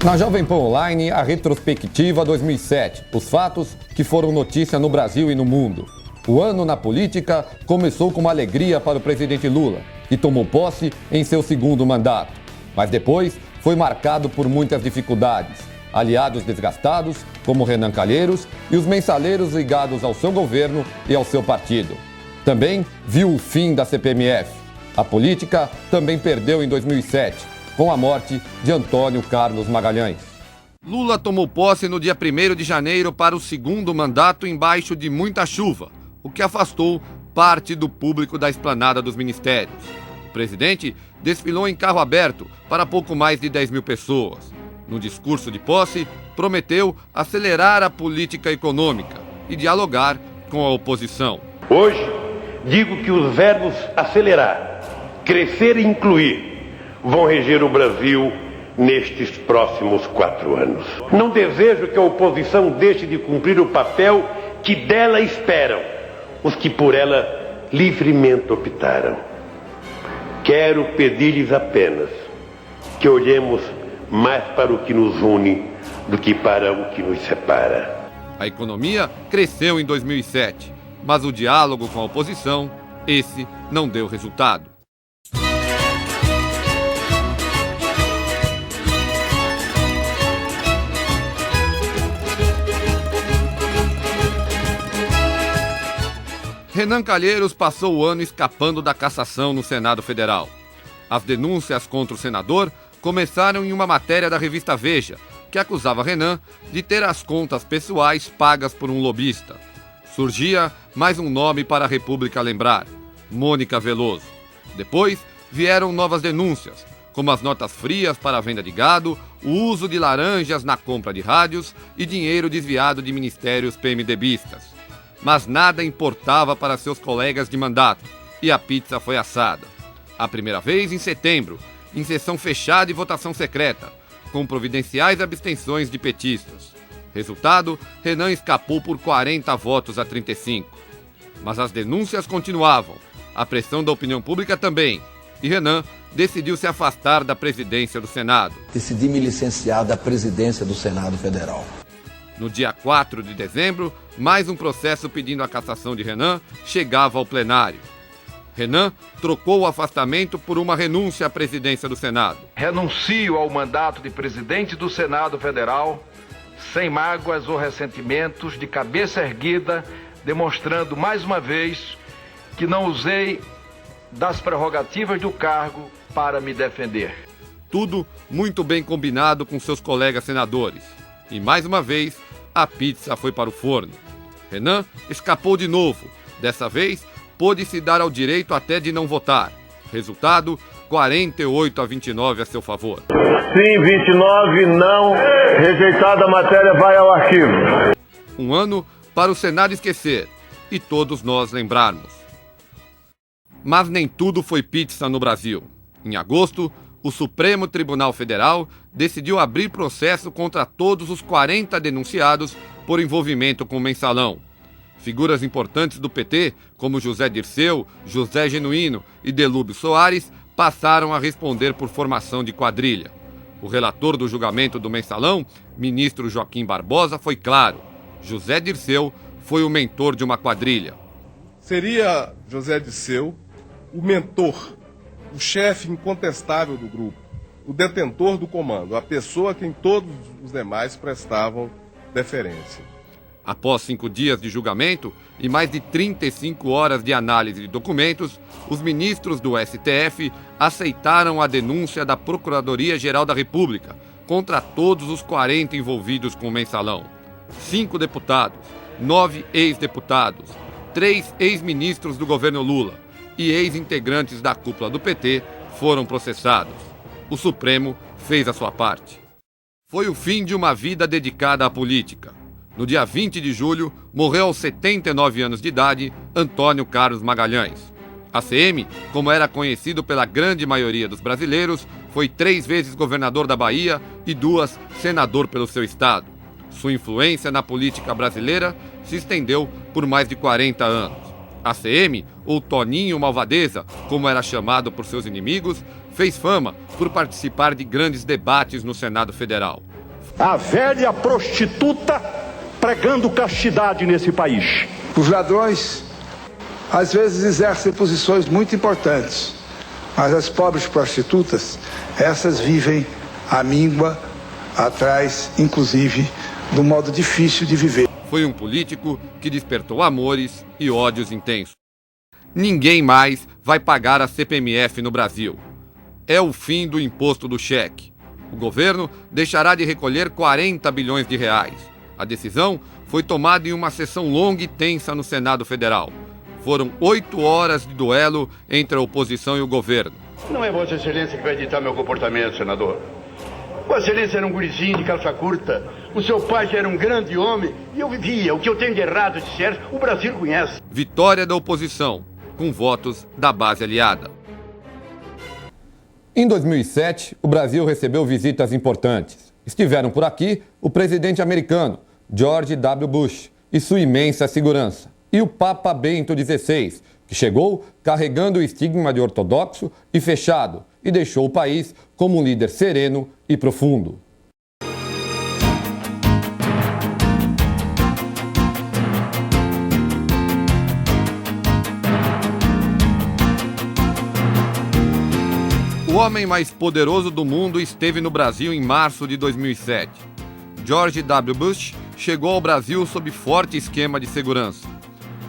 Na Jovem Pan Online, a retrospectiva 2007, os fatos que foram notícia no Brasil e no mundo. O ano na política começou com uma alegria para o presidente Lula, que tomou posse em seu segundo mandato. Mas depois foi marcado por muitas dificuldades. Aliados desgastados, como Renan Calheiros, e os mensaleiros ligados ao seu governo e ao seu partido. Também viu o fim da CPMF. A política também perdeu em 2007. Com a morte de Antônio Carlos Magalhães. Lula tomou posse no dia 1º de janeiro para o segundo mandato embaixo de muita chuva, o que afastou parte do público da esplanada dos ministérios. O presidente desfilou em carro aberto para pouco mais de 10 mil pessoas. No discurso de posse, prometeu acelerar a política econômica e dialogar com a oposição. Hoje, digo que os verbos acelerar, crescer e incluir vão reger o Brasil nestes próximos 4 anos. Não desejo que a oposição deixe de cumprir o papel que dela esperam os que por ela livremente optaram. Quero pedir-lhes apenas que olhemos mais para o que nos une do que para o que nos separa. A economia cresceu em 2007, mas o diálogo com a oposição, esse não deu resultado. Renan Calheiros passou o ano escapando da cassação no Senado Federal. As denúncias contra o senador começaram em uma matéria da revista Veja, que acusava Renan de ter as contas pessoais pagas por um lobista. Surgia mais um nome para a República lembrar: Mônica Veloso. Depois vieram novas denúncias, como as notas frias para a venda de gado, o uso de laranjas na compra de rádios e dinheiro desviado de ministérios PMDBistas. Mas nada importava para seus colegas de mandato, e a pizza foi assada. A primeira vez em setembro, em sessão fechada e votação secreta, com providenciais abstenções de petistas. Resultado, Renan escapou por 40 votos a 35. Mas as denúncias continuavam, a pressão da opinião pública também, e Renan decidiu se afastar da presidência do Senado. Decidi me licenciar da presidência do Senado Federal. No dia 4 de dezembro, mais um processo pedindo a cassação de Renan chegava ao plenário. Renan trocou o afastamento por uma renúncia à presidência do Senado. Renuncio ao mandato de presidente do Senado Federal, sem mágoas ou ressentimentos, de cabeça erguida, demonstrando mais uma vez que não usei das prerrogativas do cargo para me defender. Tudo muito bem combinado com seus colegas senadores. E mais uma vez, a pizza foi para o forno. Renan escapou de novo. Dessa vez, pôde se dar ao direito até de não votar. Resultado, 48-29 a seu favor. Sim, 29, não. Rejeitada a matéria, vai ao arquivo. Um ano para o Senado esquecer e todos nós lembrarmos. Mas nem tudo foi pizza no Brasil. Em agosto, o Supremo Tribunal Federal decidiu abrir processo contra todos os 40 denunciados por envolvimento com o mensalão. Figuras importantes do PT, como José Dirceu, José Genuíno e Delúbio Soares, passaram a responder por formação de quadrilha. O relator do julgamento do mensalão, ministro Joaquim Barbosa, foi claro: José Dirceu foi o mentor de uma quadrilha. Seria José Dirceu o mentor, o chefe incontestável do grupo, o detentor do comando, a pessoa a quem todos os demais prestavam deferência. Após 5 dias de julgamento e mais de 35 horas de análise de documentos, os ministros do STF aceitaram a denúncia da Procuradoria-Geral da República contra todos os 40 envolvidos com o mensalão. 5 deputados, 9 ex-deputados, 3 ex-ministros do governo Lula e ex-integrantes da cúpula do PT foram processados. O Supremo fez a sua parte. Foi o fim de uma vida dedicada à política. No dia 20 de julho, morreu aos 79 anos de idade Antônio Carlos Magalhães. ACM, como era conhecido pela grande maioria dos brasileiros, foi 3 vezes governador da Bahia e 2 senador pelo seu estado. Sua influência na política brasileira se estendeu por mais de 40 anos. ACM, ou Toninho Malvadeza, como era chamado por seus inimigos, fez fama por participar de grandes debates no Senado Federal. a velha prostituta pregando castidade nesse país. Os ladrões, às vezes, exercem posições muito importantes, mas as pobres prostitutas, essas vivem à míngua, atrás, inclusive, do modo difícil de viver. Foi um político que despertou amores e ódios intensos. Ninguém mais vai pagar a CPMF no Brasil. É o fim do imposto do cheque. O governo deixará de recolher 40 bilhões de reais. A decisão foi tomada em uma sessão longa e tensa no Senado Federal. Foram 8 horas de duelo entre a oposição e o governo. Não é Vossa Excelência que vai ditar meu comportamento, senador. Vossa Excelência era um gurizinho de calça curta. O seu pai já era um grande homem e eu vivia. O que eu tenho de errado, de certo, o Brasil conhece. Vitória da oposição, com votos da base aliada. Em 2007, o Brasil recebeu visitas importantes. Estiveram por aqui o presidente americano, George W. Bush, e sua imensa segurança. E o Papa Bento XVI, que chegou carregando o estigma de ortodoxo e fechado e deixou o país como um líder sereno e profundo. O homem mais poderoso do mundo esteve no Brasil em março de 2007. George W. Bush chegou ao Brasil sob forte esquema de segurança.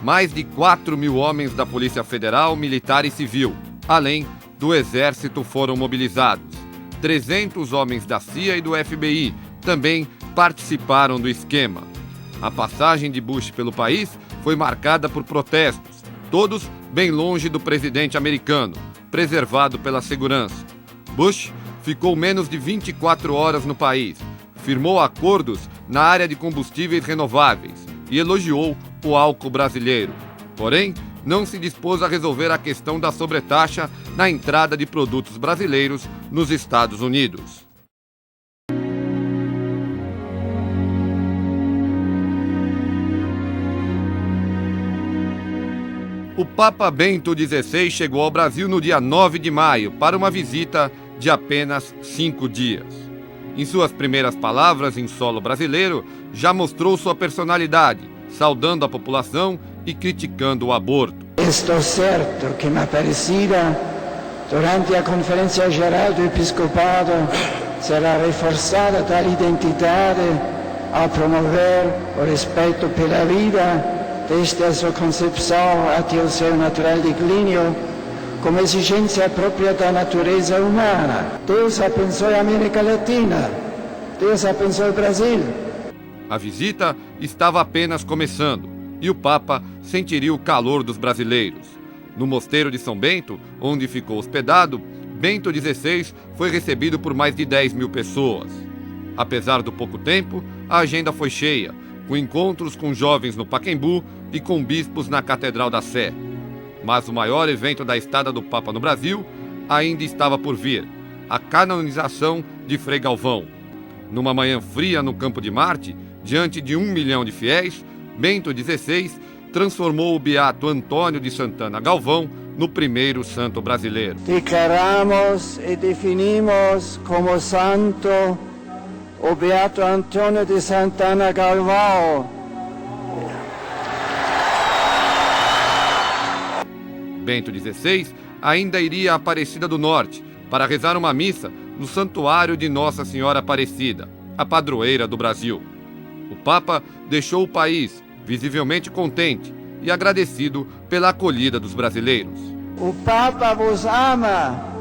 Mais de 4 mil homens da Polícia Federal, Militar e Civil, além do Exército, foram mobilizados. 300 homens da CIA e do FBI também participaram do esquema. A passagem de Bush pelo país foi marcada por protestos, todos bem longe do presidente americano, preservado pela segurança. Bush ficou menos de 24 horas no país, firmou acordos na área de combustíveis renováveis e elogiou o álcool brasileiro. Porém, não se dispôs a resolver a questão da sobretaxa na entrada de produtos brasileiros nos Estados Unidos. O Papa Bento XVI chegou ao Brasil no dia 9 de maio para uma visita de apenas 5 dias. Em suas primeiras palavras em solo brasileiro, já mostrou sua personalidade, saudando a população e criticando o aborto. Estou certo que na Aparecida, durante a Conferência Geral do Episcopado, será reforçada tal identidade a promover o respeito pela vida, desde a sua concepção até o seu natural declínio, como exigência própria da natureza humana. Deus abençoe a América Latina. Deus abençoe o Brasil. A visita estava apenas começando e o Papa sentiria o calor dos brasileiros. No Mosteiro de São Bento, onde ficou hospedado, Bento XVI foi recebido por mais de 10 mil pessoas. Apesar do pouco tempo, a agenda foi cheia, com encontros com jovens no Pacaembu e com bispos na Catedral da Sé. Mas o maior evento da estada do Papa no Brasil ainda estava por vir, a canonização de Frei Galvão. Numa manhã fria no Campo de Marte, diante de 1 milhão de fiéis, Bento XVI transformou o beato Antônio de Santana Galvão no primeiro santo brasileiro. Declaramos e definimos como santo o beato Antônio de Santana Galvão. Bento XVI ainda iria à Aparecida do Norte para rezar uma missa no Santuário de Nossa Senhora Aparecida, a padroeira do Brasil. O Papa deixou o país visivelmente contente e agradecido pela acolhida dos brasileiros. O Papa vos ama.